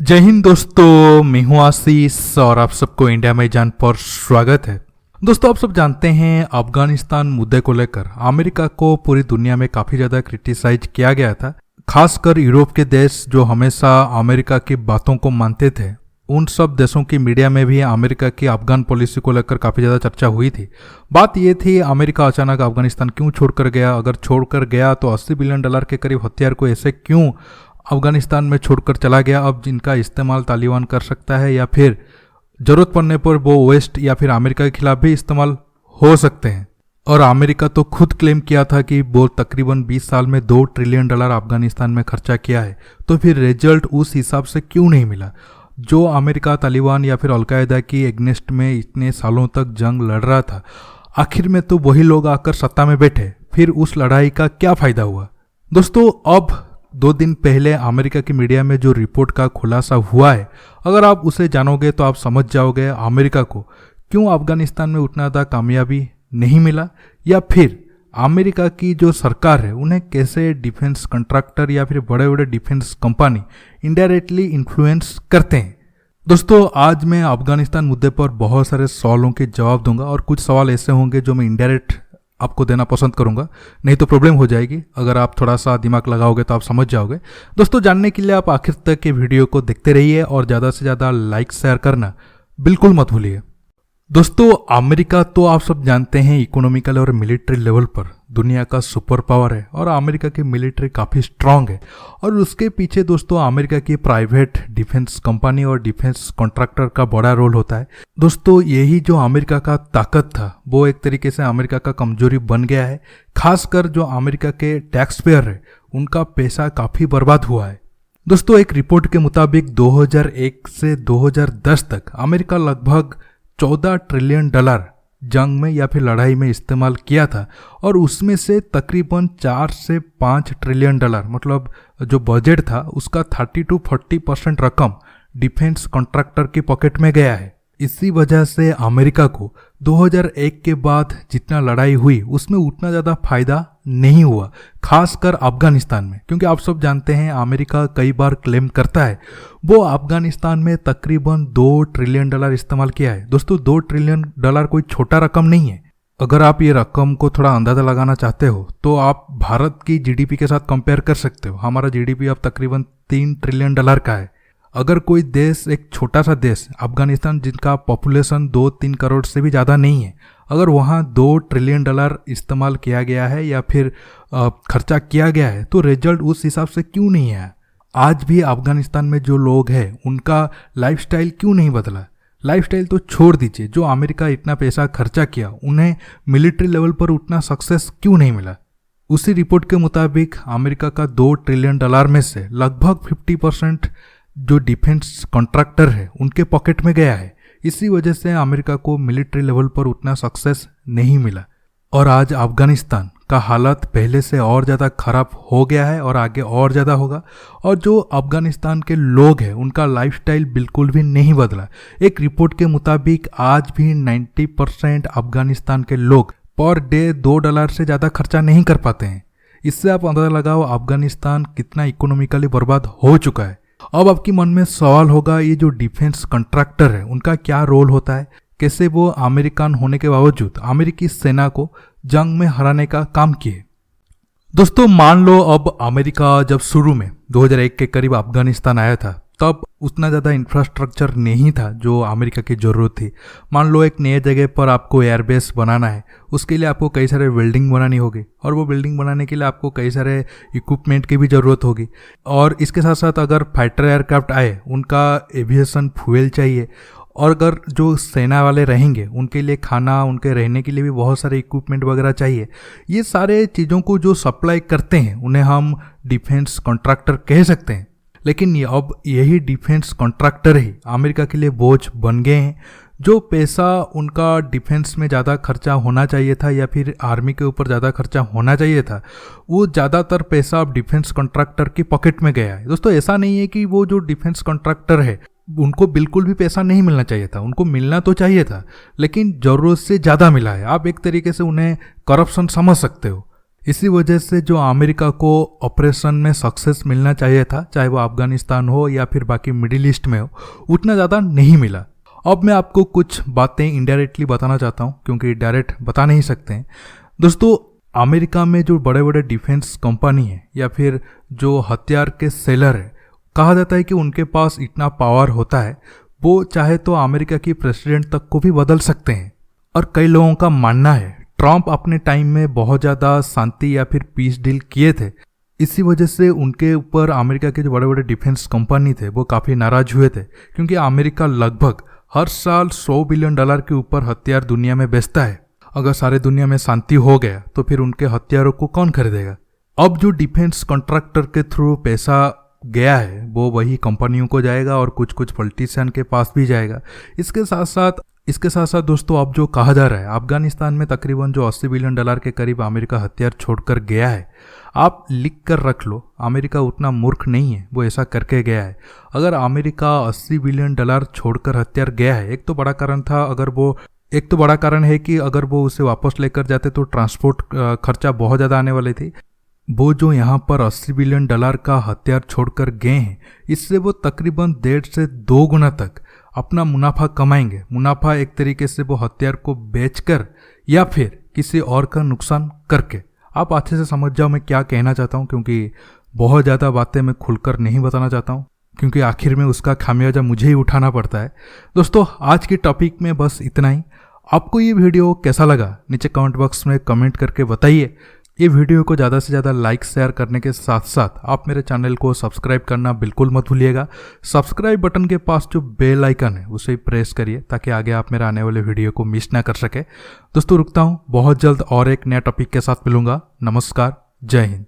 जय हिंद दोस्तों, मैं हूं आशीष और आप सबको इंडिया में जान पर स्वागत है। दोस्तों, आप सब जानते हैं अफगानिस्तान मुद्दे को लेकर अमेरिका को पूरी दुनिया में काफी ज्यादा क्रिटिसाइज किया गया था। खासकर यूरोप के देश जो हमेशा अमेरिका की बातों को मानते थे, उन सब देशों की मीडिया में भी अमेरिका की अफगान पॉलिसी को लेकर काफी ज्यादा चर्चा हुई थी। बात यह थी अमेरिका अचानक अफगानिस्तान क्यों छोड़कर गया, अगर छोड़कर गया तो $80 बिलियन के करीब हथियार को ऐसे क्यों अफगानिस्तान में छोड़कर चला गया, अब जिनका इस्तेमाल तालिबान कर सकता है या फिर जरूरत पड़ने पर वो वेस्ट या फिर अमेरिका के खिलाफ भी इस्तेमाल हो सकते हैं। और अमेरिका तो खुद क्लेम किया था कि वो तकरीबन 20 साल में $2 ट्रिलियन अफगानिस्तान में खर्चा किया है, तो फिर रिजल्ट उस हिसाब से क्यों नहीं मिला। जो अमेरिका तालिबान या फिर अलकायदा की एग्नेस्ट में इतने सालों तक जंग लड़ रहा था, आखिर में तो वही लोग आकर सत्ता में बैठे, फिर उस लड़ाई का क्या फायदा हुआ। दोस्तों, अब 2 दिन पहले अमेरिका की मीडिया में जो रिपोर्ट का खुलासा हुआ है, अगर आप उसे जानोगे तो आप समझ जाओगे अमेरिका को क्यों अफगानिस्तान में उतना ज़्यादा कामयाबी नहीं मिला, या फिर अमेरिका की जो सरकार है उन्हें कैसे डिफेंस कॉन्ट्रैक्टर या फिर बड़े बड़े डिफेंस कंपनी इनडायरेक्टली इन्फ्लुएंस करते हैं। दोस्तों, आज मैं अफगानिस्तान मुद्दे पर बहुत सारे सवालों के जवाब दूंगा और कुछ सवाल ऐसे होंगे जो मैं इनडायरेक्ट आपको देना पसंद करूंगा, नहीं तो प्रॉब्लम हो जाएगी। अगर आप थोड़ा सा दिमाग लगाओगे तो आप समझ जाओगे। दोस्तों, जानने के लिए आप आखिर तक के वीडियो को देखते रहिए और ज़्यादा से ज़्यादा लाइक शेयर करना बिल्कुल मत भूलिए। दोस्तों, अमेरिका तो आप सब जानते हैं इकोनॉमिकल और मिलिट्री लेवल पर दुनिया का सुपर पावर है और अमेरिका की मिलिट्री काफ़ी स्ट्रांग है। और उसके पीछे दोस्तों अमेरिका की प्राइवेट डिफेंस कंपनी और डिफेंस कॉन्ट्रैक्टर का बड़ा रोल होता है। दोस्तों, यही जो अमेरिका का ताकत था वो एक तरीके से अमेरिका का कमजोरी बन गया है। खासकर जो अमेरिका के टैक्स पेयर है उनका पैसा काफ़ी बर्बाद हुआ है। दोस्तों, एक रिपोर्ट के मुताबिक 2001 से 2010 तक अमेरिका लगभग $14 ट्रिलियन जंग में या फिर लड़ाई में इस्तेमाल किया था, और उसमें से तकरीबन 4 से 5 ट्रिलियन मतलब जो बजट था उसका 30 to 40% रकम डिफेंस कॉन्ट्रैक्टर की पॉकेट में गया है। इसी वजह से अमेरिका को 2001 के बाद जितना लड़ाई हुई उसमें उतना ज़्यादा फायदा नहीं हुआ, खासकर अफगानिस्तान में, क्योंकि आप सब जानते हैं अमेरिका कई बार क्लेम करता है वो अफगानिस्तान में तकरीबन $2 ट्रिलियन इस्तेमाल किया है। दोस्तों, $2 ट्रिलियन कोई छोटा रकम नहीं है। अगर आप ये रकम को थोड़ा अंदाजा लगाना चाहते हो तो आप भारत की जीडीपी के साथ कंपेयर कर सकते हो। हमारा जीडीपी अब तकरीबन $3 ट्रिलियन का है। अगर कोई देश, एक छोटा सा देश अफगानिस्तान जिनका पॉपुलेशन 2-3 करोड़ से भी ज़्यादा नहीं है, अगर वहाँ $2 ट्रिलियन इस्तेमाल किया गया है या फिर खर्चा किया गया है, तो रिजल्ट उस हिसाब से क्यों नहीं है। आज भी अफगानिस्तान में जो लोग हैं उनका लाइफस्टाइल क्यों नहीं बदला। लाइफस्टाइल तो छोड़ दीजिए, जो अमेरिका इतना पैसा खर्चा किया उन्हें मिलिट्री लेवल पर उतना सक्सेस क्यों नहीं मिला। उसी रिपोर्ट के मुताबिक अमेरिका का $2 ट्रिलियन में से लगभग 50% जो डिफेंस कॉन्ट्रैक्टर है उनके पॉकेट में गया है। इसी वजह से अमेरिका को मिलिट्री लेवल पर उतना सक्सेस नहीं मिला और आज अफगानिस्तान का हालत पहले से और ज़्यादा खराब हो गया है और आगे और ज़्यादा होगा। और जो अफगानिस्तान के लोग हैं उनका लाइफस्टाइल बिल्कुल भी नहीं बदला। एक रिपोर्ट के मुताबिक आज भी 90% अफगानिस्तान के लोग पर डे $2 से ज़्यादा खर्चा नहीं कर पाते हैं। इससे आप अंदाजा लगाओ अफगानिस्तान कितना इकोनॉमिकली बर्बाद हो चुका है। अब आपके मन में सवाल होगा, ये जो डिफेंस कॉन्ट्रैक्टर है उनका क्या रोल होता है, कैसे वो अमेरिकन होने के बावजूद अमेरिकी सेना को जंग में हराने का काम किए। दोस्तों, मान लो अब अमेरिका जब शुरू में 2001 के करीब अफगानिस्तान आया था, तब उतना ज़्यादा इंफ्रास्ट्रक्चर नहीं था जो अमेरिका की ज़रूरत थी। मान लो एक नए जगह पर आपको एयरबेस बनाना है, उसके लिए आपको कई सारे बिल्डिंग बनानी होगी और वो बिल्डिंग बनाने के लिए आपको कई सारे इक्विपमेंट की भी ज़रूरत होगी। और इसके साथ साथ अगर फाइटर एयरक्राफ्ट आए उनका एविएशन फ्यूल चाहिए, और अगर जो सेना वाले रहेंगे उनके लिए खाना, उनके रहने के लिए भी बहुत सारे इक्विपमेंट वगैरह चाहिए। ये सारे चीज़ों को जो सप्लाई करते हैं उन्हें हम डिफेंस कॉन्ट्रैक्टर कह सकते हैं। लेकिन अब यही डिफेंस कॉन्ट्रैक्टर ही अमेरिका के लिए बोझ बन गए हैं। जो पैसा उनका डिफेंस में ज़्यादा खर्चा होना चाहिए था या फिर आर्मी के ऊपर ज़्यादा खर्चा होना चाहिए था, वो ज़्यादातर पैसा अब डिफेंस कॉन्ट्रैक्टर की पॉकेट में गया है। दोस्तों, ऐसा नहीं है कि वो जो डिफेंस कॉन्ट्रैक्टर है उनको बिल्कुल भी पैसा नहीं मिलना चाहिए था, उनको मिलना तो चाहिए था, लेकिन ज़रूरत से ज़्यादा मिला है। आप एक तरीके से उन्हें करप्शन समझ सकते हो। इसी वजह से जो अमेरिका को ऑपरेशन में सक्सेस मिलना चाहिए था, चाहे वो अफगानिस्तान हो या फिर बाकी मिडिल ईस्ट में हो, उतना ज़्यादा नहीं मिला। अब मैं आपको कुछ बातें इनडायरेक्टली बताना चाहता हूँ, क्योंकि डायरेक्ट बता नहीं सकते हैं। दोस्तों, अमेरिका में जो बड़े बड़े डिफेंस कंपनी है या फिर जो हथियार के सेलर है, कहा जाता है कि उनके पास इतना पावर होता है, वो चाहे तो अमेरिका की प्रेसिडेंट तक को भी बदल सकते हैं। और कई लोगों का मानना है ट्रंप अपने टाइम में बहुत ज़्यादा शांति या फिर पीस डील किए थे, इसी वजह से उनके ऊपर अमेरिका के जो बड़े बड़े डिफेंस कंपनी थे वो काफ़ी नाराज हुए थे, क्योंकि अमेरिका लगभग हर साल $100 बिलियन के ऊपर हथियार दुनिया में बेचता है। अगर सारे दुनिया में शांति हो गया तो फिर उनके हथियारों को कौन खरीदेगा। अब जो डिफेंस कॉन्ट्रैक्टर के थ्रू पैसा गया है वो वही कंपनियों को जाएगा और कुछ कुछ पॉलिटिशियन के पास भी जाएगा। इसके साथ साथ दोस्तों, अब जो कहा जा रहा है अफगानिस्तान में तकरीबन जो $80 बिलियन के करीब अमेरिका हथियार छोड़कर गया है, आप लिख कर रख लो, अमेरिका उतना मूर्ख नहीं है, वो ऐसा करके गया है। अगर अमेरिका $80 बिलियन छोड़कर हथियार गया है, एक तो बड़ा कारण है कि अगर वो उसे वापस लेकर जाते तो ट्रांसपोर्ट खर्चा बहुत ज़्यादा आने वाली थी। वो जो यहाँ पर $80 बिलियन का हथियार छोड़कर गए हैं, इससे वो तकरीबन 1.5 से 2 गुना तक अपना मुनाफा कमाएंगे। मुनाफा एक तरीके से वो हथियार को बेचकर या फिर किसी और का नुकसान करके। आप अच्छे से समझ जाओ मैं क्या कहना चाहता हूँ, क्योंकि बहुत ज़्यादा बातें मैं खुलकर नहीं बताना चाहता हूँ, क्योंकि आखिर में उसका खामियाजा मुझे ही उठाना पड़ता है। दोस्तों, आज की टॉपिक में बस इतना ही। आपको ये वीडियो कैसा लगा नीचे कमेंट बॉक्स में कमेंट करके बताइए। ये वीडियो को ज़्यादा से ज़्यादा लाइक शेयर करने के साथ साथ आप मेरे चैनल को सब्सक्राइब करना बिल्कुल मत भूलिएगा। सब्सक्राइब बटन के पास जो बेल आइकन है उसे ही प्रेस करिए, ताकि आगे आप मेरे आने वाले वीडियो को मिस ना कर सके। दोस्तों, रुकता हूँ, बहुत जल्द और एक नया टॉपिक के साथ मिलूंगा। नमस्कार, जय हिंद।